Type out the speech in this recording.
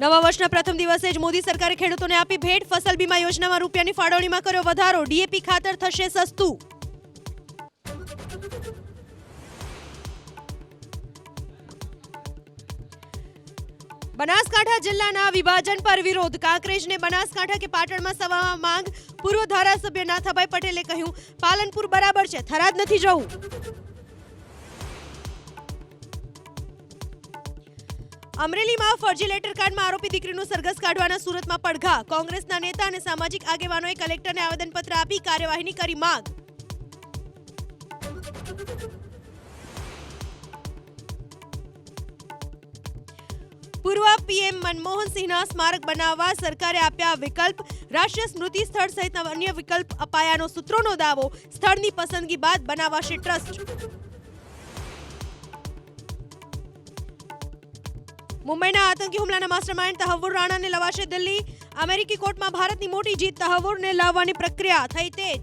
નવા વર્ષના પ્રથમ દિવસે જ મોદી સરકારે ખેડૂતોને આપી ભેટ. ફસલ બીમા યોજનામાં રૂપિયાની ફાળવણીમાં કર્યો વધારો. ડીએપી ખાતર થશે સસ્તું. બનાસકાંઠા જિલ્લાના વિભાજન પર વિરોધ. કાંકરેજને બનાસકાંઠા કે પાટણમાં સમાવવા માંગ. પૂર્વ ધારાસભ્ય નાથાભાઈ પટેલે કહ્યું, પાલનપુર બરાબર છે, થરાદ નથી જવું. અમરેલીમાં ફરજી લેટર કાર્ડમાં આરોપી દીકરીનું સરઘસ કાઢવાના સુરતમાં પડઘા. કોંગ્રેસના નેતા અને સામાજિક આગેવાનોએ કલેક્ટરને આવેદનપત્ર આપી કાર્યવાહીની કરી માંગ. પૂર્વ પીએમ મનમોહન સિંહના સ્મારક બનાવવા સરકારે આપ્યા વિકલ્પ. રાષ્ટ્રીય સ્મૃતિ સ્થળ સહિત અન્ય વિકલ્પ અપાયાનો સૂત્રોનો દાવો. સ્થળની પસંદગી બાદ બનાવાશે ટ્રસ્ટ. મુંબઈના આતંકી હુમલાના માસ્ટરમાઇન્ડ તહવ્વુર રાણાને લવાશે દિલ્હી. અમેરિકી કોર્ટમાં ભારતની મોટી જીત. તહવ્વુરને લાવવાની પ્રક્રિયા થઈ તેજ.